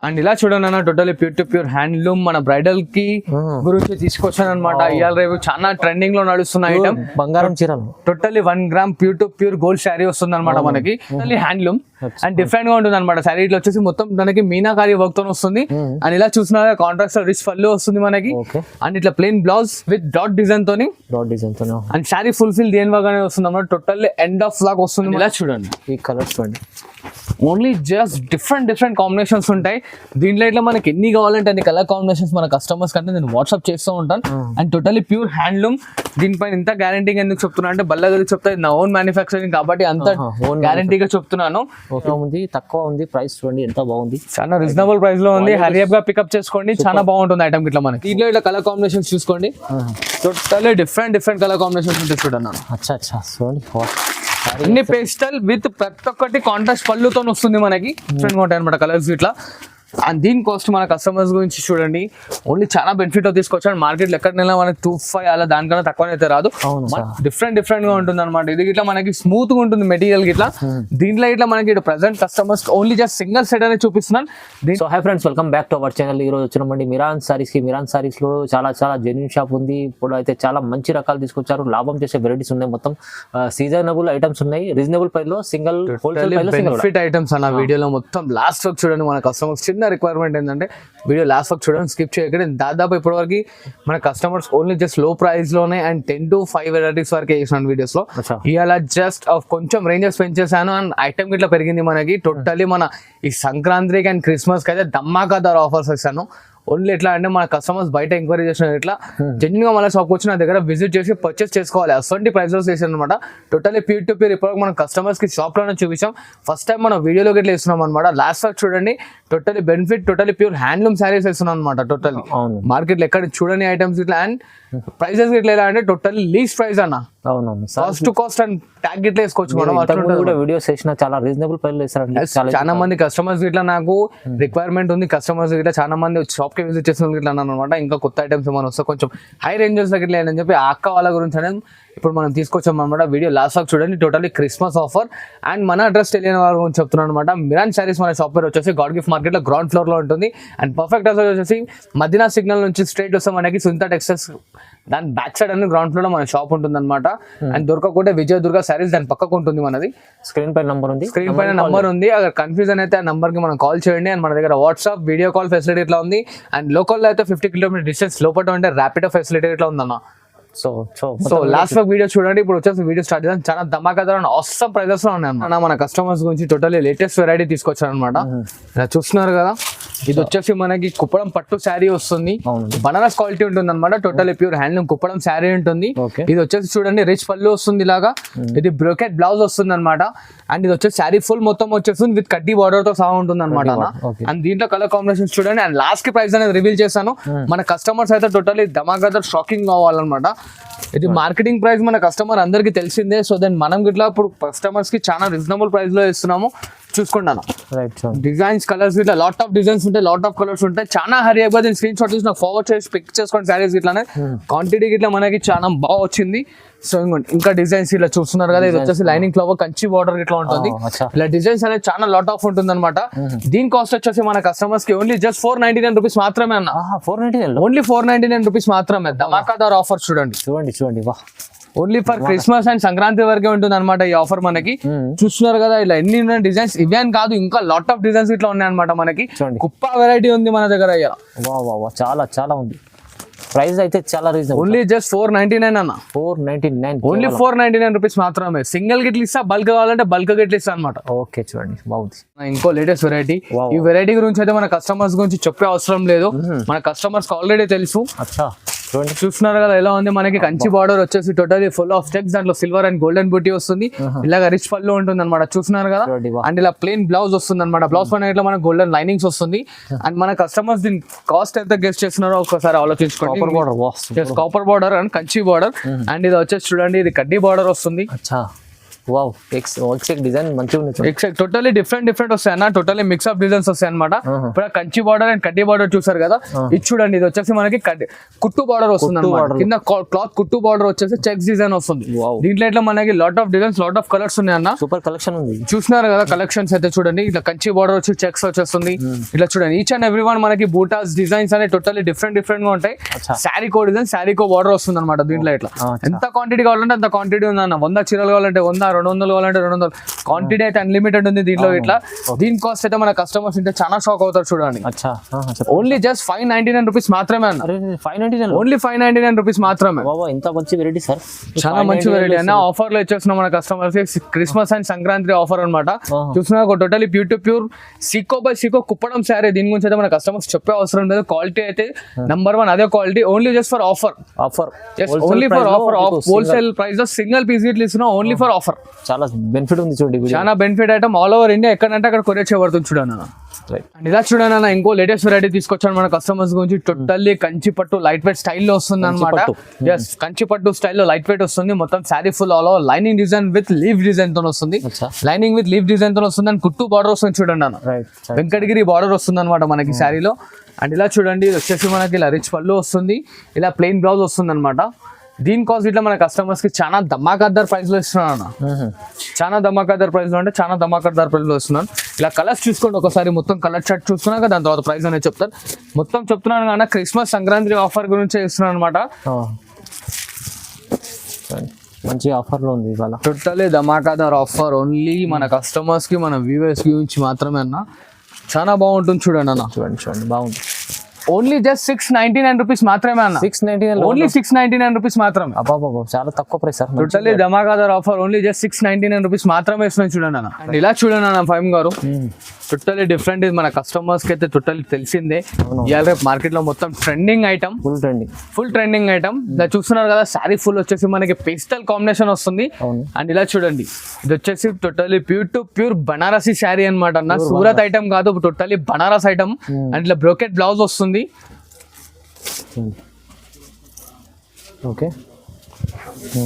And ఇలా చూడండి అన్న, totally pure to pure handloom మన బ్రైడల్ కి గురించి తీసుకొచ్చాను అనమాట. ఇవాళ రేపు చాలా ట్రెండింగ్ లో నడుస్తున్న ఐటమ్ బంగారం చీరలు. Totally 1 gram pure to pure gold sari వస్తుంది అనమాట మనకి. టోటలీ హ్యాండ్లూమ్ అండ్ డిఫరెంట్ గా ఉంటుంది అనమాట. శారీ ఇట్లా వచ్చేసి మొత్తం మనకి మీనాకారి వర్క్ తో వస్తుంది. అండ్ ఇలా చూసిన కాంట్రాక్ట్ రిచ్ పళ్ళు వస్తుంది మనకి. అండ్ ఇట్లా plain blouse with dot design తోని అండ్ శారీ ఫుల్ఫిల్ దేని వాగానే వస్తుంది అనమాట. టోటల్లీ ఎండ్ ఆఫ్ లాగా వస్తుంది. ఇలా చూడండి ఈ కలర్స్ చూడండి, ఓన్లీ జస్ట్ డిఫరెంట్ కాంబినేషన్స్ ఉంటాయి దీంట్లో. ఇట్లా మనకి ఎన్ని కావాలంటే అన్ని కలర్ కాంబినేషన్స్ మన కస్టమర్స్ కంటే నేను వాట్సాప్ చేస్తూ ఉంటాను. And totally pure handloom. దీనిపైన ఇంత గ్యారంటీగా ఎందుకు చెప్తున్నా అంటే బల్లగరి చెప్తా నా ఓన్ మ్యానుఫ్యాక్చరింగ్ కాబట్టి అంత గ్యారంటీగా చెప్తున్నాను. ఉంది, తక్కువ ఉంది, ప్రైస్ చూడండి ఎంత బాగుంది, చాలా రీజనబుల్ ప్రైస్ లో ఉంది. హరియప్ గా పికప్ చేసుకోండి, చాలా బాగుంటుంది ఐటమ్. ఇట్లా మనకి దీంట్లో ఇట్లా కలర్ కాంబినేషన్స్ చూసుకోండి, టోటలీ డిఫరెంట్ కలర్ కాంబినేషన్స్ ఉంటాయి చూడండి. అచ్చా చూడండి, అన్ని పేస్టల్ విత్ ప్రతి ఒక్కటి కాంట్రాస్ట్ పళ్ళుతో వస్తుంది మనకి. డిఫరెంట్ గా ఉంటాయి అనమాట కలర్స్ ఇట్లా. అండ్ దీని కాస్ట్ మన కస్టమర్స్ గురించి చూడండి, ఓన్లీ చాలా బెనిఫిట్ తీసుకొచ్చాడు. మార్కెట్లో ఎక్కడైనా మనకి 2.5 అలా దానికన్నా తక్కువ అయితే రాదు. డిఫరెంట్ గా ఉంటుంది అనమాట. ఇది ఇట్లా మనకి స్మూత్ గా ఉంటుంది మెటీరియల్ ఇట్లా. దీంట్లో ఇట్లా మనకి present customers only just single set అనేది చూపిస్తున్నాను. So hi friends, welcome back to our channel. ఈ రోజు వచ్చినామండి మిరాన్ సారీస్ కి. మిరాన్ సారీస్ లో చాలా జెన్యూన్ షాప్ ఉంది. ఇప్పుడు అయితే చాలా మంచి రకాలు తీసుకొచ్చారు. లాభం చేసే వెరైటీస్ ఉన్నాయి, మొత్తం సీజనబుల్ ఐటమ్స్ ఉన్నాయి, రీజనబుల్ ప్రైస్ లో, సింగిల్ హోల్సేల్ బెనిఫిట్ ఐటమ్స్ అన్న. వీడియోలో మొత్తం లాస్ట్ వరకు చూడండి. మన కస్టమర్స్ చిన్న రిక్వైర్మెంట్ ఏంటంటే వీడియో లాస్ట్ వరకు చూడండి, స్కిప్ చేయకండి. దాదాపు ఇప్పటివరకు మన కస్టమర్స్ ఓన్లీ జస్ట్ లో ప్రైస్ లోనే అండ్ 10 to 5 వెరైటీస్ వరకే చేసిన వీడియోస్ లో. ఇలా జస్ట్ కొంచెం రేంజెస్ పెంచేసాను అండ్ ఐటమ్ ఇట్లా పెరిగింది మనకి. టోటల్లీ మన ఈ సంక్రాంతికి అండ్ క్రిస్మస్ కి అయితే ధమాకాదార్ ఆఫర్స్ ఇస్తాను. ఓన్లీ ఎట్లా అంటే మన కస్టమర్స్ బయట ఎంక్వైరీ చేసిన ఇట్లా జెన్యున్ గా మన షాప్ వచ్చి నా దగ్గర విజిట్ చేసి పర్చేస్ చేసుకోవాలి. అసలు ప్రైస్ లో చేసాను అనమాట. Totally pure to pure. ఇప్పుడు మన కస్టమర్స్ కి షాప్ లోనే చూపించాం. ఫస్ట్ టైం మనం వీడియోలోకి ఇట్లా ఇస్తున్నాం అనమాట. లాస్ట్ వరకు చూడండి, totally benefit, totally pure handloom saris ఇస్తున్నాం అనమాట. టోటల్లీ మార్కెట్ లో ఎక్కడ చూడని ఐటమ్స్ ఇట్లా. అండ్ ప్రైసెస్ ఇట్లా ఎలా అంటే టోటల్లీ లీస్ట్ ప్రైస్ అన్న. Cost to cost and tag ఇట్లా వేసుకోవచ్చు మనం. వీడియోస్ చేసిన చాలా రీజనబుల్ ప్రైస్ లో ఇస్తారు. చాలా మంది కస్టమర్స్ ఇట్లా నాకు రిక్వైర్మెంట్ ఉంది, కస్టమర్స్ ఇట్లా చాలా మంది షాప్ కి విజిట్ చేసిన ఇట్లా అనమాట. ఇంకా కొత్త ఐటమ్స్ ఏమైనా వస్తే కొంచెం హై రేంజెస్ దగ్గర ఇట్లా అని చెప్పి ఆ అక్క వాళ్ళ గురించి అనేది ఇప్పుడు మనం తీసుకొచ్చాం అనమాట. వీడియో లాస్ట్ వరకు చూడండి. Totally Christmas offer. అండ్ మన అడ్రస్ తెలియని వారి గురించి చెప్తున్నాను అనమాట. మిరాన్ శారీస్ మన షాప్ పేరు వచ్చేసి గాడ్ గిఫ్ట్ మార్కెట్ లో గ్రౌండ్ ఫ్లోర్ లో ఉంటుంది. అండ్ పర్ఫెక్ట్ అడ్రస్ వచ్చేసి మదీనా సిగ్నల్ నుంచి స్ట్రైట్ వస్తే మనకి సునీత టెక్స్టైల్స్ దాని బ్యాక్ సైడ్ అనేది గ్రౌండ్ ఫ్లోర్ లో మన షాప్ ఉంటుంది అనమాట. అండ్ దొరకకుంటే విజయ దుర్గా శారీస్ దాని పక్కకు ఉంటుంది మనది. స్క్రీన్ పైన నంబర్ ఉంది. అక్కడ కన్ఫ్యూజన్ అయితే ఆ నంబర్ కి మనం కాల్ చేయండి. అండ్ మన దగ్గర వాట్సాప్ వీడియో కాల్ ఫెసిలిటీ ఇట్లా ఉంది. అండ్ లోకల్ లో అయితే 50 కిలోమీటర్ డిస్టెన్స్ లోపల ఉంటే ర్యాపిడో ఫెసిలిటీ ఇట్లా ఉందన్న. సో లాస్ట్ వరకు వీడియో చూడండి. ఇప్పుడు వచ్చేసి వీడియో స్టార్ట్ చేద్దాం. చాలా ధమాకాదార్ అండ్ ఆసమ్ ప్రైజెస్ లో ఉన్నాయి మన కస్టమర్స్ గురించి. టోటల్లీ లేటెస్ట్ వెరైటీ తీసుకొచ్చారు అనమాట. చూస్తున్నారు కదా, ఇది వచ్చేసి మనకి కుప్పడం పట్టు శారీ వస్తుంది. బనారస్ క్వాలిటీ ఉంటుంది అనమాట. Totally pure handloom Kuppadam sari ఉంటుంది. ఇది వచ్చేసి చూడండి రిచ్ పళ్ళు వస్తుంది ఇలాగా. ఇది బ్రోకెట్ బ్లౌజ్ వస్తుంది అనమాట. అండ్ ఇది వచ్చేసి శారీ ఫుల్ మొత్తం వచ్చేస్తుంది విత్ కడ్డీ బార్డర్ తో సహా ఉంటుంది అనమాట. అండ్ దీంట్లో కలర్ కాంబినేషన్స్ చూడండి. అండ్ లాస్ట్ కి ప్రైస్ అనేది రివీల్ చేశాను. మన కస్టమర్స్ అయితే టోటల్లీ ధమాకాదార్ షాకింగ్ కావాలన్నమాట. ఇది మార్కెటింగ్ ప్రైస్ మన కస్టమర్ అందరికి తెలిసిందే. సో దెన్ మనం గిట్లా ఇప్పుడు కస్టమర్స్ కి చాలా రీజనబుల్ ప్రైస్ లో ఇస్తున్నాము. చూసుకుంటాను డిజైన్స్, కలర్స్ ఇట్లా లాట్ ఆఫ్ డిజైన్స్ ఉంటాయి, లాట్ ఆఫ్ కలర్స్ ఉంటాయి. చాలా హరియగా దీని స్క్రీన్ షాట్ తీసి నాకు ఫార్వర్డ్ చేసి పిక్ చేసుకోండి. శారీస్ ఇట్లానే క్వాంటిటీ ఇట్లా మనకి చాలా బాగా వచ్చింది. సో ఇంకా డిజైన్స్ ఇలా చూస్తున్నారు కదా, ఇది వచ్చేసి లైనింగ్ ఫ్లవర్ కంచి బార్డర్ ఇట్లా ఉంటుంది. ఇలా డిజైన్స్ అనేది చాలా లాట్ ఆఫ్ ఉంటుంది అనమాట. దీని కాస్ట్ వచ్చేసి మన కస్టమర్స్ కి ఓన్లీ జస్ట్ 499 రూపీస్ మాత్రమే అన్న. 499 ఓన్లీ 499 రూపీస్ మాత్రమే. ధమాకాదార్ ఆఫర్ చూడండి. Only for Christmas and Sankranti వరకే ఉంటుంది అనమాట ఈ ఆఫర్ మనకి. చూస్తున్నారు కదా ఇలా ఎన్ని డిజైన్స్. ఇవే అని కాదు, ఇంకా లాట్ ఆఫ్ డిజైన్స్ ఇట్లా ఉన్నాయి అనమాట మనకి. కుప్ప వెరైటీ ఉంది మన దగ్గర. చాలా ఉంది. ప్రైస్ అయితే చాలా రీజనబుల్. ఓన్లీ జస్ట్ 499 అన్న. 499 ఓన్లీ 499 రూపీస్ మాత్రమే. సింగిల్ గిట్లు ఇస్తా, బల్క్ కావాలంటే బల్క్ గిట్లు ఇస్తా అనమాట. ఓకే చూడండి, బాగుంది. ఇంకో లేటెస్ట్ వెరైటీ. ఈ వెరైటీ గురించి అయితే మన కస్టమర్స్ గురించి చెప్పే అవసరం లేదు, మన కస్టమర్స్ ఆల్రెడీ తెలుసు. చూస్తున్నారు కదా ఎలా ఉంది మనకి. కంచి బార్డర్ వచ్చేసి టోటలీ ఫుల్ ఆఫ్ స్టెప్స్, దాంట్లో సిల్వర్ అండ్ గోల్డెన్ బూటీ వస్తుంది. ఇలాగ రిచ్ పళ్ళు ఉంటుంది అనమాట. చూస్తున్నారు కదా. అండ్ ఇలా ప్లెయిన్ బ్లౌజ్ వస్తుంది అనమాట. బ్లౌజ్ పైన ఇట్లా మనకి గోల్డెన్ లైనింగ్స్ వస్తుంది. అండ్ మన కస్టమర్స్ దీని కాస్ట్ ఎంత గెస్ట్ చేస్తున్నారో ఒకసారి ఆలోచించుకోండి. Copper border and Kanchi border. And ఇది వచ్చేసి చూడండి, ఇది కడ్డీ బార్డర్ వస్తుంది. వావ్ ఎక్స్ డిజైన్ మంచిగా ఉంది చూడండి. ఎక్సాక్ట్ టోటల్లీ డిఫరెంట్ వస్తాయి అన్న, టోటల్లీ మిక్స్ ఆఫ్ డిజైన్స్ వస్తాయి అనమాట. ఇప్పుడు కంచి బార్డర్ అండ్ కడ్డీ బార్డర్ చూసారు కదా, ఇది చూడండి. ఇది వచ్చేసి మనకి కుట్టు బార్డర్ వస్తుంది అన్నమాట. కింద క్లాత్ కుట్టు బార్డర్ వచ్చేసి చెక్స్ డిజైన్ వస్తుంది. దీంట్లో ఇట్లా మనకి lot of designs, lot of colours ఉన్నాయి అన్న. సూపర్ కలెక్షన్ ఉంది. చూస్తున్నారు కదా కలెక్షన్స్ అయితే చూడండి. ఇట్లా కంచి బార్డర్ వచ్చి చెక్స్ వచ్చేస్తుంది. ఇట్లా చూడండి ఈచ్ అండ్ ఎవ్రీ వన్ మనకి బూటాస్ డిజైన్స్ అనేవి టోటల్లీ డిఫరెంట్ గా ఉంటాయి. శారీ కో డిజైన్, శారీ కో బార్డర్ వస్తుంది అనమాట. దీంట్లో ఇట్లా ఎంత క్వాంటిటీ కావాలంటే అంత క్వాంటిటీ ఉంది అన్న. 100 చీరలు కావాలంటే 100, 200 కావాలంటే 200. క్వాంటిటీ అయితే అన్లిమిటెడ్ ఉంది దీంట్లో ఇట్లా. దీని కాస్ట్ అయితే మన కస్టమర్స్ ఉంటే చాలా షాక్ అవుతారు చూడండి. ఓన్లీ జస్ట్ 599 రూపీస్ మాత్రమే అన్న. 599 ఓన్లీ 599 రూపీస్ మాత్రమే. ఇంత మంచి వెరైటీ సార్, చాలా మంచి వెరైటీ అన్న. ఆఫర్ లో ఇచ్చేస్తున్నాం మన customers. Christmas and Sankranti offer అనమాట. చూస్తున్నా టోటలీ ప్యూర్ టు ప్యూర్ సీకో బై సీకో కుప్పడం శారీ. దీని గురించి అయితే మన కస్టమర్స్ చెప్పే అవసరం లేదు. క్వాలిటీ అయితే నెంబర్ 1 అదే quality. Only just for offer. Only for offer. Wholesale price లో సింగిల్ పీస్ ఇట్లా ఇస్తున్నాం. Only for offer. చాలా బెనిఫిట్ ఉంది చూడండి. చాలా benefit item. All over India ఎక్కడంటే అక్కడ కొరియర్ చేయబడుతుంది చూడండి. అండ్ ఇలా చూడండి అన్న, ఇంకో లేటెస్ట్ వెరైటీ తీసుకొచ్చాను మన కస్టమర్స్ గురించి. టోటల్లీ కంచి పట్టు లైట్ వెయిట్ స్టైల్లో వస్తుంది అనమాట. ఎస్, కంచి పట్టు స్టైల్లో లైట్ వెయిట్ వస్తుంది. మొత్తం sari full all over lining design with leave design తో వస్తుంది. లైనింగ్ విత్ లీవ్ డిజైన్ తో వస్తుంది. అండ్ కుట్టు బార్డర్ వస్తుంది చూడండి అన్న. వెంకటగిరి బార్డర్ వస్తుంది అనమాట మనకి శారీలో. అండ్ ఇలా చూడండి, ఇది వచ్చేసి మనకి ఇలా రిచ్ పళ్ళు వస్తుంది. ఇలా ప్లెయిన్ బ్లౌజ్ వస్తుంది అనమాట. దీని కాస్ట్ ఇట్లా మన కస్టమర్స్ కి చాలా ధమాకాదార్ ప్రైస్ లో ఇస్తున్నాను. చాలా ధమాకాదార్ ప్రైస్ లో అంటే చాలా ధమాకాదార్ ప్రైస్ లో ఇస్తున్నాను. ఇలా కలర్స్ చూసుకోండి ఒకసారి. మొత్తం కలర్ చార్ట్ చూసుకున్నాక దాని తర్వాత ప్రైస్ అనేది చెప్తాను. మొత్తం చెప్తున్నాను కానీ క్రిస్మస్ సంక్రాంతి ఆఫర్ గురించి ఇస్తున్నాను అనమాట. మంచి ఆఫర్ లో ఉంది ఇవాళ. టోటలీ ధమాకాదార్ ఆఫర్. ఓన్లీ మన కస్టమర్స్ కి, మన వ్యూవర్స్ గురించి మాత్రమే అన్న. చాలా బాగుంటుంది చూడండి అన్న. చూడండి బాగుంది. ఓన్లీ జస్ట్ 699 రూపీస్ మాత్రమే అన్న. 699. ఓన్లీ 699 రూపీస్ మాత్రమే. అబ్బాబా చాలా తక్కువ ప్రైస్ సార్. టోటల్లీ ధమాకాదార్ ఆఫర్. ఓన్లీ జస్ట్ 699 రూపీస్ మాత్రమే ఇస్తున్నాను చూడండి అన్న. అండ్ ఇలా చూడండి అన్న ఫైమ్ గారు, టోటల్లీ డిఫరెంట్. ఇది మన కస్టమర్స్ కి అయితే టోటల్లీ తెలిసిందే. ఇవాళ రేపు మార్కెట్ లో మొత్తం trending item, full trending item. ఇలా చూస్తున్నారు కదా, శారీ ఫుల్ వచ్చేసి మనకి పేస్టల్ కాంబినేషన్ వస్తుంది. అండ్ ఇలా చూడండి, ఇది వచ్చేసి totally pure to pure Banarasi sari అనమాట అన్న. సూరత్ ఐటమ్ కాదు, టోటల్లీ బనారస్ ఐటమ్. అండ్ ఇలా బ్రోకెట్ బ్లౌజ్ వస్తుంది. ఓకే,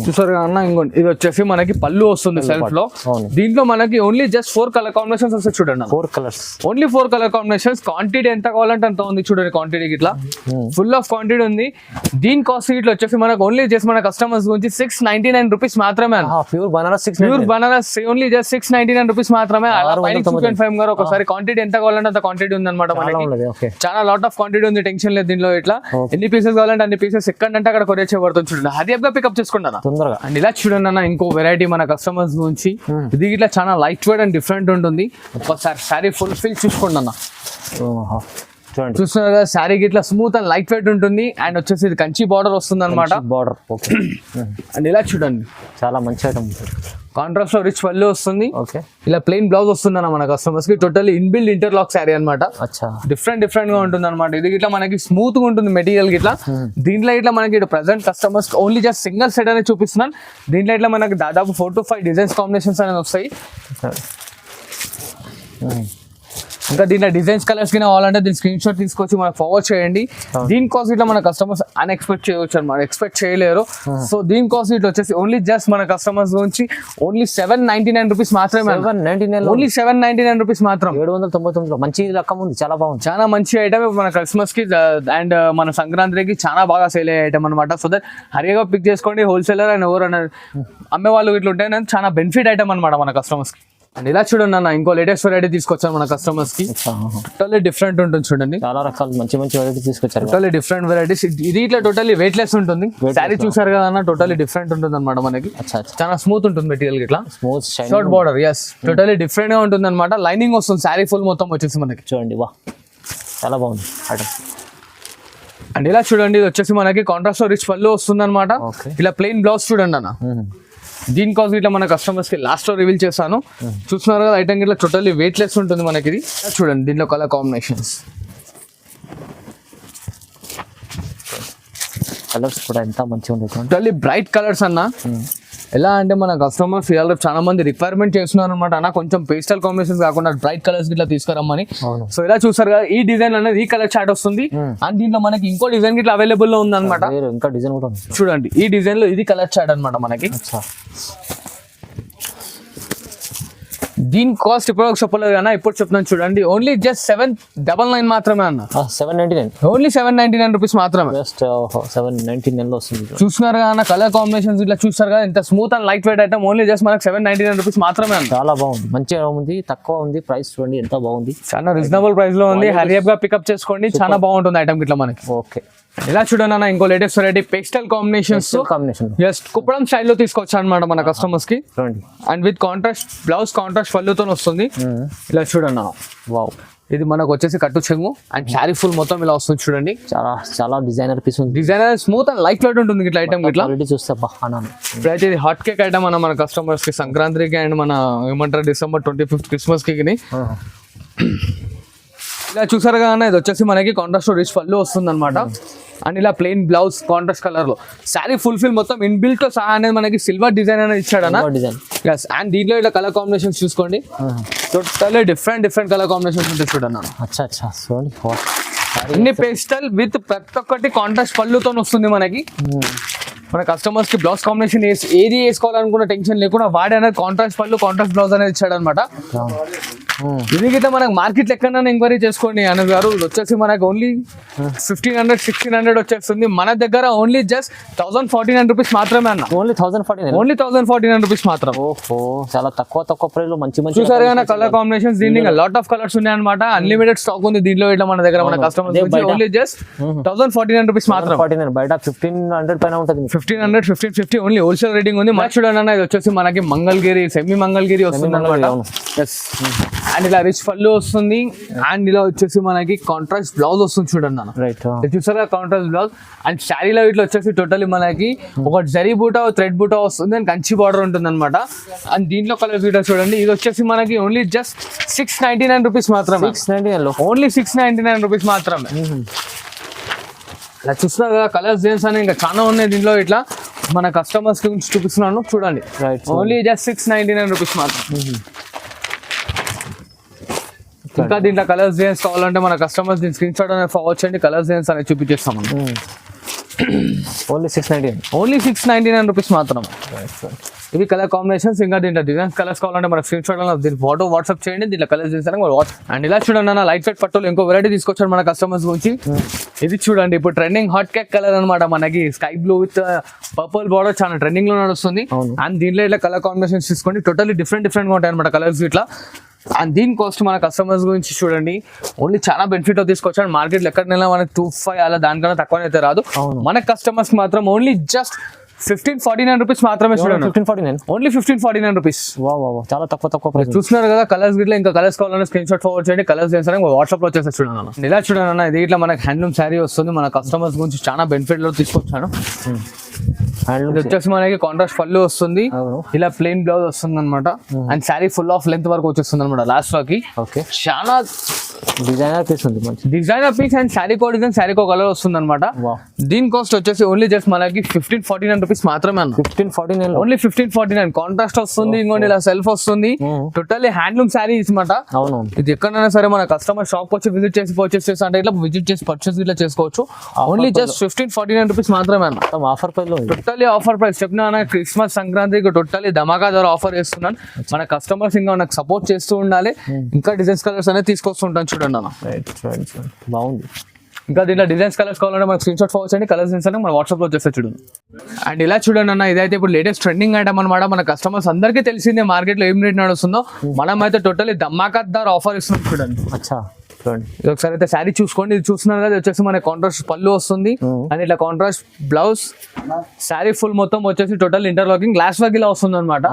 చూసారు అన్న. ఇంకోండి, ఇది వచ్చేసి మనకి పళ్ళు వస్తుంది సెల్ఫ్ లో. దీంట్లో మనకి ఓన్లీ జస్ట్ 4 కలర్ కాంబినేషన్స్ వస్తాయి చూడండి. 4 colours, only 4 colour combinations. Quantity ఎంత కావాలంటే అంత ఉంది చూడండి. క్వాంటిటీ ఇట్లా ఫుల్ ఆఫ్ క్వాంటిటీ ఉంది. దీని కాస్ట్ ఇట్లా వచ్చేసి మనకు ఓన్లీ జస్ట్ మన కస్టమర్స్ గురించి 699 రూపీస్ మాత్రమే. Pure Banaras only just 699 rupees మాత్రమే. గారు ఒకసారి క్వాంటిటీ ఎంత కావాలంటే అంత క్వాంటిటీ ఉంది అనమాట మనకి. చాలా లాట్ ఆఫ్ క్వాంటిటీ ఉంది, టెన్షన్ లేదు దీనిలో. ఇట్లా ఎన్ని పీసెస్ కావాలంటే అన్ని పీసెస్ ఎక్కడంటే అక్కడ కొరియర్ చేయబడుతుంది చూడండి. హరియప్గా పికప్ చేసుకుంటా తొందరగా. అండ్ ఇలా చూడండి అన్న, ఇంకో వెరైటీ మన కస్టమర్స్ గురించి. ఇది ఇట్లా చాలా లైట్ వెయిట్ అండ్ డిఫరెంట్ ఉంటుంది. ఒకసారి శారీ ఫుల్ ఫిల్ చూసుకోండి అన్న. చూస్తున్నారు కదా, శారీకి ఇట్లా స్మూత్ అండ్ లైట్ వెయిట్ ఉంటుంది. అండ్ వచ్చేసి ఇది కంచి బార్డర్ వస్తుంది అనమాట. బార్డర్. ఓకే. అండ్ ఇలా చూడండి, చాలా మంచి ఐటమ్. కాంట్రాస్ట్ లో రిచ్ పళ్ళు వస్తుంది. ఓకే. ఇలా ప్లెయిన్ బ్లౌజ్ వస్తుంది అన్న మన కస్టమర్స్ కి. టోటల్లీ ఇన్బిల్డ్ ఇంటర్లాక్ శారీ అనమాట. డిఫరెంట్ గా ఉంటుంది అనమాట. ఇది ఇట్లా మనకి స్మూత్ గా ఉంటుంది మెటీరియల్ గిట్లా. దీంట్లో ఇట్లా మనకి present customers only just single set అనేది చూపిస్తున్నాను. దీంట్లో ఇట్లా మనకి దాదాపు 4 to 5 డిజైన్స్ కాంబినేషన్స్ అనేది వస్తాయి. ఇంకా దీంట్లో డిజైన్స్ కలర్స్ కింద కావాలంటే దీని స్క్రీన్ షాట్ తీసుకొచ్చి మనకు ఫార్వర్డ్ చేయండి. దీని కాస్ట్ ఇట్లా మన కస్టమర్స్ అన్ఎక్స్పెక్ట్ చేయవచ్చు అనమాట, ఎక్స్పెక్ట్ చేయలేరు. సో దీని కాస్ట్ ఇట్లా వచ్చేసి ఓన్లీ జస్ట్ మన కస్టమర్స్ గురించి ఓన్లీ 799 రూపీస్ మాత్రమే. ఓన్లీ 799 రూపీస్ మాత్రం. 799 మంచి రకం ఉంది, చాలా బాగుంది. చాలా మంచి ఐటమ్ మన క్రిస్మస్ కి అండ్ మన సంక్రాంతికి చాలా బాగా సేల్ అయ్యే ఐటమ్ అనమాట. సో దట్ హరిగా పిక్ చేసుకోండి. హోల్సేలర్ అండ్ ఎవరైనా అమ్మే వాళ్ళు ఇట్లా ఉంటే చాలా బెనిఫిట్ ఐటమ్ అనమాట మన కస్టమర్స్ కి. అండ్ ఇలా చూడండి అన్న, ఇంకో లేటెస్ట్ వెరైటీ తీసుకొచ్చాను మన కస్టమర్స్ కి. టోటల్లీ డిఫరెంట్ ఉంటుంది చూడండి. చాలా రకాల మంచి వెరైటీ తీసుకొచ్చారు. Totally different varieties. ఇది ఇట్లా టోటల్లీ వెయిట్ లెస్ ఉంటుంది. శారీ చూసారు కదా అన్న, టోటల్లీ డిఫరెంట్ ఉంటుంది అనమాట మనకి. చాలా స్మూత్ ఉంటుంది మెటీరియల్ ఇట్లా. Smooth short border. Yes, totally different గా ఉంటుంది అనమాట. లైనింగ్ వస్తుంది శారీ ఫుల్ మొత్తం వచ్చేసి మనకి. చూడండి, వా చాలా బాగుంది ఐటమ్. అండ్ ఇలా చూడండి, ఇది వచ్చేసి మనకి కాంట్రాస్ట్ రిచ్ పళ్ళు వస్తుంది అనమాట. ఇలా ప్లెయిన్ బ్లౌజ్ చూడండి అన్న. దీని కాస్ట్ ఇట్లా మన కస్టమర్స్ కి లాస్ట్ లో రివీల్ చేస్తాను. చూస్తున్నారు కదా, ఐటమ్ ఇట్లా టోటల్లీ వెయిట్ లెస్ ఉంటుంది మనకి. ఇది చూడండి, దీంట్లో కలర్ కాంబినేషన్స్, కలర్స్ కూడా ఎంత మంచిగా ఉంది. టోటల్లీ బ్రైట్ కలర్స్ అన్న. ఎలా అంటే మన కస్టమర్స్ ఇవాళ చాలా మంది రిక్వైర్మెంట్ చేస్తున్నారు అనమాట అన్న, కొంచెం పేస్టల్ కాంబినేషన్స్ కాకుండా బ్రైట్ కలర్స్ ఇట్లా తీసుకురమ్మని. సో ఇలా చూసారు కదా, ఈ డిజైన్ అనేది ఈ కలర్ చార్ట్ వస్తుంది. అండ్ దీంట్లో మనకి ఇంకో డిజైన్ ఇట్లా అవైలబుల్ లో ఉంది అనమాట. ఇంకా డిజైన్ కూడా ఉంది చూడండి, ఈ డిజైన్ లో ఇది కలర్ చార్ట్ అనమాట మనకి. దీని కాస్ట్ ఇప్పుడు చెప్పలేదు కదా, ఇప్పుడు చెప్తున్నాను చూడండి. ఓన్లీ జస్ట్ 799 మాత్రమే అన్న. 799 ఓన్లీ 799 రూపీస్ మాత్రమే. జస్ట్ 799 లో వస్తుంది. చూస్తున్నారు కదా కలర్ కాంబినేషన్స్ ఇట్లా చూస్తారు కదా, ఇంత smooth and light weight item. Only just మనకు 799 రూపీస్ మాత్రమే అన్న. చాలా బాగుంది, మంచిగా ఉంది, తక్కువ ఉంది ప్రైస్. చూడండి ఎంత బాగుంది, చాలా రీజనబుల్ ప్రైస్ లో ఉంది. హరియప్ గా పికప్ చేసుకోండి, చాలా బాగుంటుంది ఐటమ్ ఇట్లా మనకి. ఓకే, ఇలా చూడండి అన్న, ఇంకో latest variety pastel combinations combination just Kuppadam స్టైల్లో తీసుకొచ్చా అనమాట మన కస్టమర్స్ కి. చూడండి, and with contrast blouse, contrast పళ్ళుతో వస్తుంది. ఇలా చూడండి అన్న, వావ్, ఇది మనకు వచ్చేసి కట్టు చెంగు అండ్ శారీ ఫుల్ మొత్తం ఇలా వస్తుంది చూడండి. చాలా చాలా డిజైనర్ పీస్ ఉంది. Designer smooth and light weight ఉంటుంది ఇట్లా ఐటమ్ ఇట్లా. క్వాలిటీ చూస్తే బాగున్నాను. ఇప్పుడైతే ఇది హాట్ కేక్ ఐటమ్ అన్న మన కస్టమర్స్ కి సంక్రాంతికి అండ్ మన ఏమంటారు December 25th క్రిస్మస్ కి. ఇలా చూసారు కదా, ఇది వచ్చేసి మనకి కాంట్రాస్ట్ రిచ్ పళ్ళు వస్తుంది అనమాట. అండ్ ఇలా ప్లెయిన్ బ్లౌజ్ కాంట్రాస్ట్ కలర్ లో శారీ ఫుల్ఫిల్ మొత్తం ఇన్బిల్ట్ తో సహా అనేది మనకి సిల్వర్ డిజైన్ అనేది ఇచ్చాడన్న. డిజైన్ ఎస్, అండ్ దీంట్లో ఇలా కలర్ కాంబినేషన్స్ చూసుకోండి, టోటల్లీ డిఫరెంట్ కలర్ కాంబినేషన్స్ ఉంటాయి చూడన్న. అచ్చా చూడండి, అన్ని పేస్టల్ విత్ ప్రతి ఒక్కటి కాంట్రాస్ట్ పళ్ళుతో వస్తుంది మనకి. మన కస్టమర్స్ కి బ్లౌజ్ కాంబినేషన్ ఏది వేసుకోవాలనుకున్న టెన్షన్ లేకుండా వాడే అనేది కాంట్రాస్ట్ పళ్ళు, కాంట్రాస్ట్ బ్లౌజ్ అనేది ఇచ్చాడు అనమాట. ఇది గిట్ట మనకు మార్కెట్ ఎక్కడైనా ఎంక్వైరీ చేసుకోండి అన్న గారు. ఇది వచ్చేసి మనకు ఓన్లీ 1500-1600 వచ్చేస్తుంది. మన దగ్గర ఓన్లీ జస్ట్ 1049 రూపీస్ మాత్రమే అన్న. ఓన్లీ 1049, ఓన్లీ 1049 రూపీస్ మాత్రం. ఓహో, చాలా తక్కువ ప్రైస్ లో మంచి మంచి చూసారు కదా కలర్ కాంబినేషన్స్. దీనికి లాట్ ఆఫ్ కలర్స్ ఉన్నాయి అనమాట. అన్లిమిటెడ్ స్టాక్ ఉంది దీంట్లో ఇట్లా మన దగ్గర. మన కస్టమర్స్ ఓన్లీ జస్ట్ 1049 రూపీస్ మాత్రం. 49 బయట 1500 పైన ఉంటుంది. 1500, 1550 ఓన్లీ హోల్సేల్ రేటింగ్ ఉంది. మన చూడండి అన్న, ఇది వచ్చేసి మనకి మంగళగిరి, సెమీ మంగళగిరి వస్తుంది అనమాట. అండ్ ఇలా రిచ్ పళ్ళు వస్తుంది. అండ్ ఇలా వచ్చేసి మనకి కాంట్రాస్ట్ బ్లౌజ్ వస్తుంది చూడండి అన్న. రైట్, చూసారా కాంట్రాస్ట్ బ్లౌజ్. అండ్ శారీలో ఇట్లా వచ్చేసి టోటల్లీ మనకి ఒక జరీ బూట, థ్రెడ్ బూట వస్తుంది. అండ్ కంచి బార్డర్ ఉంటుంది అనమాట. అండ్ దీంట్లో కలర్స్ ఇట్లా చూడండి. ఇది వచ్చేసి మనకి ఓన్లీ జస్ట్ 699 రూపీస్ మాత్రమే. 699 లో ఓన్లీ 699 రూపీస్ మాత్రమే. ఇలా చూస్తున్నారు కదా కలర్స్ డిజైన్స్ అని ఇంకా చాలా ఉన్నాయి దీంట్లో. ఇట్లా మన కస్టమర్స్ గురించి చూపిస్తున్నాను చూడండి. ఓన్లీ జస్ట్ 699 రూపీస్ మాత్రం. ఇంకా దీంట్లో కలర్స్ డిజైన్స్ కావాలంటే మన కస్టమర్స్ దీని స్క్రీన్ షాట్ అనేది ఫార్వర్డ్ చేయండి. కలర్స్ డిజైన్స్ అనేది చూపించేస్తాం మనం. ఓన్లీ 699, ఓన్లీ 699 రూపీస్ మాత్రం. ఇవి కలర్ కాంబినేషన్స్. ఇంకా దీంట్లో డిజైన్స్ కలర్స్ కావాలంటే మన స్క్రీన్ షాట్ దీని ఫోటో వాట్సాప్ చేయండి. దీంట్లో కలర్స్ చేస్తాను వాట్సాప్. అండ్ ఇలా చూడండి అన్న, లైట్ వెయిట్ పట్టులో ఇంకో వెరైటీ తీసుకొచ్చాడు మన కస్టమర్స్ గురించి. ఇది చూడండి, ఇప్పుడు ట్రెండింగ్ హాట్ కేక్ కలర్ అనమాట. మనకి sky blue with purple border చాలా ట్రెండింగ్ లో నడుస్తుంది. అండ్ దీంట్లో ఇట్లా కలర్ కాంబినేషన్స్ తీసుకోండి. టోటల్లీ డిఫరెంట్ గా ఉంటాయి అనమాట కలర్స్ ఇట్లా. అండ్ దీని కాస్ట్ మన కస్టమర్స్ గురించి చూడండి, ఓన్లీ చాలా బెనిఫిట్ తీసుకొచ్చాడు. మార్కెట్లో ఎక్కడైనా మనకి 25 అలా దానికన్నా తక్కువ అయితే రాదు. మన కస్టమర్స్ మాత్రం ఓన్లీ జస్ట్ 1549 రూపీస్ మాత్రమే చూడండి. 1549, ఓన్లీ 1549 రూపీస్. చాలా తక్కువ ప్రైస్. చూస్తున్నారు కదా కలర్స్ గిట్లా. ఇంకా కలర్స్ కావాలంటే స్క్రీన్ షాట్ ఫార్వర్డ్ చేయండి. కలర్స్ చేస్తాను వాట్సాప్ లో వచ్చేసి చూడండి. ఇలా చూడండి అన్న, ఇది ఇట్లా మనకి హ్యాండ్లూమ్ శారీ వస్తుంది. మన కస్టమర్స్ గురించి చాలా బెనిఫిట్ లో తీసుకొచ్చాను. ఇది వచ్చేసి మనకి కాంట్రాస్ట్ పళ్ళు వస్తుంది. ఇలా ప్లెయిన్ బ్లౌజ్ వస్తుంది అనమాట. And sari full of length వరకు వచ్చేస్తుంది అనమాట లాస్ట్ లోకి. ఓకే, చాలా డిజైనర్ పీస్ ఉంది, డిజైనర్ పీస్. అండ్ శారీ కో డిజైన్, శారీ కో కలర్ వస్తుంది అనమాట. దీని కాస్ట్ వచ్చేసి ఓన్లీ జస్ట్ మనకి 1549 రూపీస్ మాత్రమే అన్న. 1549, ఓన్లీ 1549. కాంట్రాస్ట్ వస్తుంది, ఇంకోటి ఇలా సెల్ఫ్ వస్తుంది. టోటల్లీ హ్యాండ్లూమ్ శారీ అనమాట. అవును, ఇది ఎక్కడైనా సరే మన కస్టమర్ షాప్ వచ్చి విజిట్ చేసి పర్చేస్ చేస్తా అంటే ఇట్లా విజిట్ చేసి పర్చేస్ ఇట్లా చేసుకోవచ్చు. ఓన్లీ జస్ట్ 1549 రూపీస్ మాత్రమే అన్న. ఆఫర్ ప్రైస్ లో టోటల్లీ ఆఫర్ ప్రైస్ చెప్పిన క్రిస్మస్ సంక్రాంతికి టోటల్లీ ధమాకా ధర ఆఫర్ చేస్తున్నాను. మన కస్టమర్స్ ఇంకా నాకు సపోర్ట్ చేస్తూ ఉండాలి. ఇంకా డిజైన్స్ కలర్స్ అనేది తీసుకొస్తుంటాను చూడండి అన్న. బాగుంది. ఇంకా దీంట్లో డిజైన్స్ కలర్స్ కావాలంటే మనకు స్క్రీన్ షాట్ ఫార్వర్డ్ చేయండి. కలర్స్ డిజైన్స్ మన వాట్సాప్ లో వచ్చేస్తే చూడండి. అండ్ ఇలా చూడండి అన్న, ఇదైతే ఇప్పుడు లేటెస్ట్ ట్రెండింగ్ ఐటమ్ అనమాట. మన కస్టమర్స్ అందరికీ తెలిసిందే మార్కెట్ లో ఏం రేట్ నడుస్తుందో. మనం అయితే టోటల్లీ ధమాకా ధర ఆఫర్ ఇస్తున్నాం చూడండి. అచ్చా చూడండి, ఇది ఒకసారి అయితే శారీ చూసుకోండి. ఇది చూస్తున్నారు కదా, వచ్చేసి మన కాంట్రాస్ట్ పళ్ళు వస్తుంది. అండ్ ఇట్లా కాంట్రాస్ట్ బ్లౌజ్, శారీ ఫుల్ మొత్తం వచ్చేసి టోటల్ ఇంటర్లాకింగ్ గ్లాస్ వర్క్ ఇలా వస్తుంది అనమాట.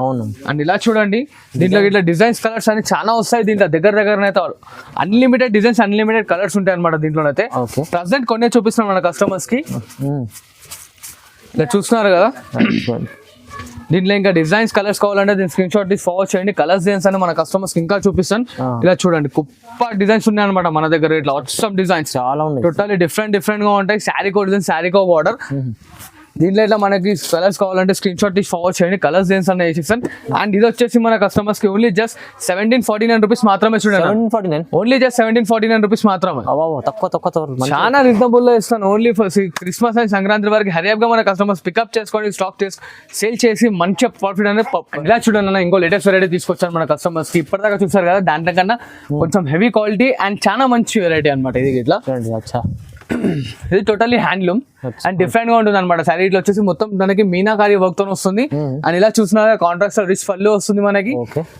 అండ్ ఇలా చూడండి, దీంట్లో ఇట్లా డిజైన్స్ కలర్స్ అని చాలా వస్తాయి. దీంట్లో దగ్గర అయితే అన్లిమిటెడ్ డిజైన్స్, అన్లిమిటెడ్ కలర్స్ ఉంటాయి అనమాట దీంట్లో అయితే. ప్రెసెంట్ కొన్ని చూపిస్తున్నాం మన కస్టమర్స్ కి. ఇలా చూస్తున్నారు కదా, దీంట్లో ఇంకా డిజైన్స్ కలర్స్ కావాలంటే దీని స్క్రీన్ షాట్ తీసి ఫార్వర్డ్ చేయండి. కలర్స్ డిజైన్స్ అని మన కస్టమర్స్ ఇంకా చూపిస్తాను. ఇలా చూడండి, కుప్ప డిజైన్స్ ఉన్నాయి అనమాట మన దగ్గర. ఇట్లా ఆసమ్ డిజైన్స్ చాలా ఉన్నాయి, టోటల్లీ డిఫరెంట్ గా ఉంటాయి. శారీ కో డిజైన్, శారీ కో బార్డర్. దీంట్లో ఇట్లా మనకి కలర్స్ కావాలంటే స్క్రీన్ షాట్ తీసి ఫార్వర్డ్ చేయండి, కలర్స్ దేన్స్ అన్న వేసేస్తాను. అండ్ ఇది వచ్చేసి మన కస్టమర్స్ కి ఓన్లీ జస్ట్ 1749 రూపీస్ మాత్రమే చూడండి. 749 ఓన్లీ జస్ట్ 1749 రూపీస్ మాత్రమే. తక్కువ చాలా రీజనబుల్ లో ఇస్తాను. ఓన్లీ క్రిస్మస్ అండ్ సంక్రాంతి వరకు హరియప్ గా మన కస్టమర్స్ పికప్ చేసుకొని స్టాక్ చేసి సేల్ చేసి మంచి ప్రాఫిట్ అనేది ఇలా చూడండి అన్న. ఇంకో లేటెస్ట్ వెరైటీ తీసుకొచ్చాను మన కస్టమర్స్ కి. ఇప్పటిదాకా చూసారు కదా, దాంట్లో కన్నా కొంచెం హెవీ క్వాలిటీ అండ్ చాలా మంచి వెరైటీ అనమాట ఇది. ఇట్లా ఇది టోటల్లీ హ్యాండ్లూమ్ అండ్ డిఫరెంట్ గా ఉంటుంది అనమాట. శారీ ఇట్లా వచ్చేసి మొత్తం మనకి మీనాకారి వర్క్ తో వస్తుంది. అండ్ ఇలా చూసిన కాంట్రాక్ట్ రిచ్ పళ్ళు వస్తుంది మనకి.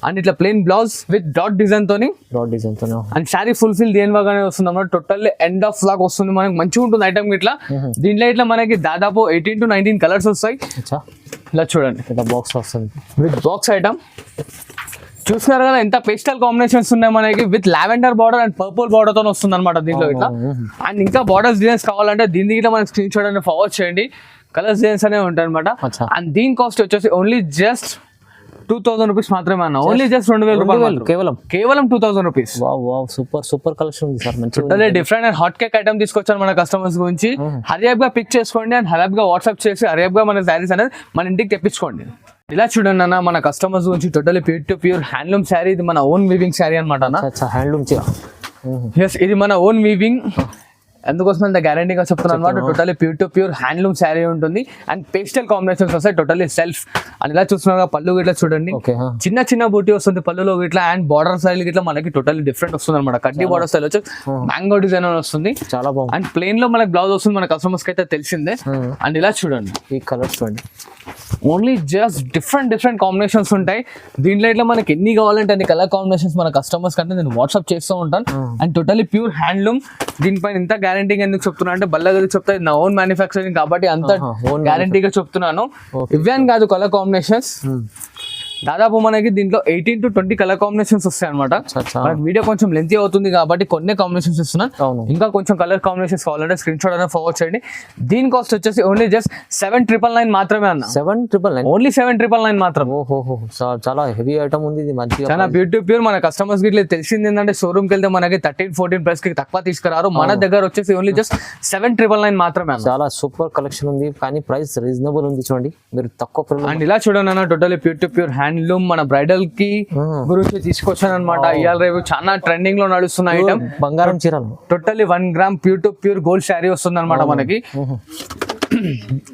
అండ్ ఇట్లా plain blouse with dot design తోని అండ్ శారీ ఫుల్ఫిల్ దేని బాగానే వస్తుంది అనమాట. టోటల్లీ ఎండ్ ఆఫ్ లాగా వస్తుంది మనకి. మంచిగా ఉంటుంది ఐటమ్ ఇట్లా. దీంట్లో ఇట్లా మనకి దాదాపు 18 to 19 కలర్స్ వస్తాయి. ఇలా చూడండి, బాక్స్ వస్తుంది విత్ బాక్స్ ఐటమ్. చూస్తున్నారు కదా ఎంత పేస్టల్ కాంబినేషన్స్ ఉన్నాయి మనకి. With lavender border and purple border తో వస్తుంది అనమాట దీంట్లో ఇట్లా. అండ్ ఇంకా బార్డర్స్ డిజైన్స్ కావాలంటే దీనికి ఇట్లా మనకి స్క్రీన్ షాట్ అనేది ఫార్వర్డ్ చేయండి. కలర్స్ డిజైన్స్ అనేవి ఉంటాయి అనమాట. అండ్ దీని కాస్ట్ వచ్చేసి ఓన్లీ జస్ట్ 2000 రూపీస్ మాత్రమే అన్న. ఓన్లీ జస్ట్ 2000 రూపాయలు కేవలం 2000 రూపీస్. సూపర్ కలెక్షన్ ఉంది sir. Totally different and hot cake item తీసుకొచ్చాను మన కస్టమర్స్ గురించి. హరియప్ గా పిక్ చేసుకోండి అండ్ హరియప్ గా వాట్సాప్ చేసి హరియప్ గా మన శారీస్ అనేది మన ఇంటికి తెప్పించుకోండి. ఇలా చూడండి అన్న, మన కస్టమర్స్ గురించి టోటల్లీ ప్యూర్ హ్యాండ్లూమ్ శారీ. ఇది మన ఓన్ వీవింగ్ శారీ అనమాట అన్న. హ్యాండ్లూమ్ ఇది మన ఓన్ వీవింగ్. అందుకోసం అంత గ్యారంటీగా చెప్తున్నాను అనమాట. టోటల్లీ ప్యూర్ హ్యాండ్లూమ్ శారీ ఉంటుంది అండ్ పేస్టల్ కాంబినేషన్స్ వస్తాయి. Totally self. అండ్ ఇలా చూస్తున్నారు పళ్ళు గిట్లా చూడండి, చిన్న బూటీ వస్తుంది పళ్ళులో గిట్లా. అండ్ బార్డర్ స్టైల్ గిట్లా మనకి టోటల్లీ డిఫరెంట్ వస్తుంది అనమాట. కడ్డీ బార్డర్ స్టైల్ వచ్చి మ్యాంగో డిజైన్ వస్తుంది. చాలా బాగుంది. అండ్ ప్లెయిన్ లో మనకి బ్లౌజ్ వస్తుంది మన కస్టమర్స్ కి అయితే తెలిసిందే. అండ్ ఇలా చూడండి, ఈ కలర్స్ చూడండి, ఓన్లీ జస్ట్ డిఫరెంట్ కాంబినేషన్స్ ఉంటాయి దీంట్లో. ఇట్లా మనకి ఎన్ని కావాలంటే అన్ని కలర్ కాంబినేషన్స్ మన కస్టమర్స్ కంటే నేను వాట్సాప్ చేస్తూ ఉంటాను. And totally pure handloom. దీనిపైన ఇంత గ్యారంటీగా ఎందుకు చెప్తున్నా అంటే బల్లగా చెప్తా, నా ఓన్ మ్యానుఫ్యాక్చరింగ్ కాబట్టి అంత గ్యారంటీగా చెప్తున్నాను. ఇవే అని కాదు, కలర్ కాంబినేషన్స్ దాదాపు మనకి దీంట్లో 18 to 20 కలర్ కాంబినేషన్స్ వస్తాయి అనమాట. మనకి వీడియో కొంచెం లెంతీ అవుతుంది కాబట్టి కొన్ని కాంబినేషన్స్ ఇస్తున్నాను. ఇంకా కొంచెం కలర్ కాంబినేషన్స్ కావాలంటే స్క్రీన్ షాట్ అనేది ఫార్వర్డ్ చేయండి. దీని కాస్ట్ వచ్చేసి ఓన్లీ జస్ట్ 7999 మాత్రమే అన్న. 7999 ఓన్లీ 7999 మాత్రం. చాలా హెవీ ఐటమ్ ఉంది ఇది, మంచిగా చాలా ప్యూర్. మన కస్టమర్స్ కి ఇట్లా తెలిసింది ఏంటంటే షోరూమ్ కి వెళ్తే మనకి 13-14 ప్రైస్ కి తక్కువ తీసుకురారు. మన దగ్గర వచ్చేసి ఓన్లీ జస్ట్ 7999 మాత్రమే. చాలా సూపర్ కలెక్షన్ ఉంది కానీ ప్రైస్ రీజనబుల్ ఉంది చూడండి, మీరు తక్కువ. అండ్ ఇలా చూడండి అన్న, టోటల్లీ ప్యూర్ హ్యాండ్లూమ్ మన బ్రైడల్ కి గురించి తీసుకొచ్చాను అనమాట. ఇవాళ రేపు చాలా ట్రెండింగ్ లో నడుస్తున్న ఐటమ్ బంగారం చీరలు. Totally 1 gram pure gold sari వస్తుంది అనమాట మనకి.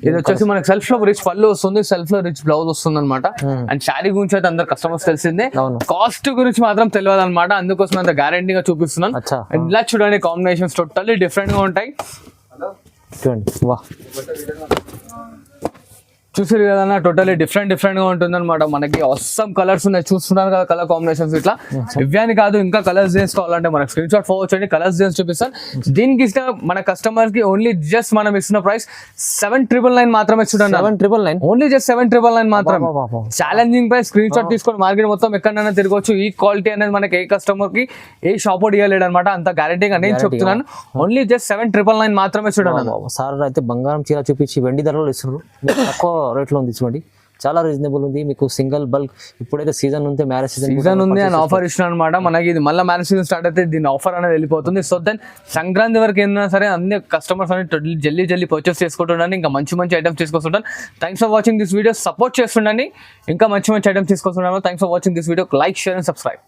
ఇది వచ్చేసి మనకి సెల్ఫ్ లో రిచ్ పళ్ళు వస్తుంది, సెల్ఫ్ లో రిచ్ బ్లౌజ్ వస్తుంది అనమాట. అండ్ శారీ గురించి అయితే అందరు కస్టమర్స్ తెలిసిందే, కాస్ట్ గురించి మాత్రం తెలియదు అనమాట. అందుకోసం అంత గ్యారంటీగా చూపిస్తున్నాను. అండ్ ఇలా చూడండి, కాంబినేషన్స్ టోటల్లీ డిఫరెంట్ గా ఉంటాయి. చూసారు కదా, టోటల్లీ డిఫరెంట్ గా ఉంటుంది అనమాట. మనకి అవసరం కలర్స్ ఉన్నాయి, చూస్తున్నారు కదా కలర్ కాంబినేషన్స్. ఇట్లా ఇవ్వని కాదు, ఇంకా కలర్స్ చేసుకోవాలంటే మనకి స్క్రీన్ షాట్ ఫార్వర్డ్ చేయండి, కలర్స్ చూపిస్తాను. దీనికి ఇష్టం మన కస్టమర్ కి ఓన్లీ జస్ట్ మనం ఇస్తున్న ప్రైస్ 7999 మాత్రమే. చూడండి, 7999 ఓన్లీ జస్ట్ 7999 మాత్రం. Challenging price. స్క్రీన్ షాట్ తీసుకొని మార్కెట్ మొత్తం ఎక్కడైనా తిరగవచ్చు. ఈ క్వాలిటీ అనేది మనకి ఏ కస్టమర్ కి ఏ షాప్ ఇవ్వలేడు అనమాట. అంత గ్యారంటీగా నేను చెప్తున్నాను. ఓన్లీ జస్ట్ 7999 మాత్రమే. చూడండి సార్ అయితే బంగారం చీర చూపించి వెండి ధరలు ఇస్తున్నారు, తక్కువ రేట్లో ఉంది చూడండి. చాలా రీజనబుల్ ఉంది. మీకు సింగిల్ బల్క్ ఇప్పుడైతే సీజన్ ఉంది, మ్యారేజ్ సీజన్ ఉంది అని ఆఫర్ ఇచ్చిన అనమాట. మనకి ఇది మళ్ళీ మ్యారేజ్ సీజన్ స్టార్ట్ అయితే దీని ఆఫర్ అనేది వెళ్ళిపోతుంది. సో దెన్ సంక్రాంతి వరకు ఏదైనా సరే అన్ని కస్టమర్స్ అనేది జల్దీ పర్చేస్ చేసుకుంటుండండి. ఇంకా మంచి ఐటమ్స్ తీసుకొస్తుంటాను. Thanks for watching this video. Support చేస్తుండండి, ఇంకా మంచి ఐటమ్స్ తీసుకొస్తున్నాను. Thanks for watching this video. Like, share and subscribe.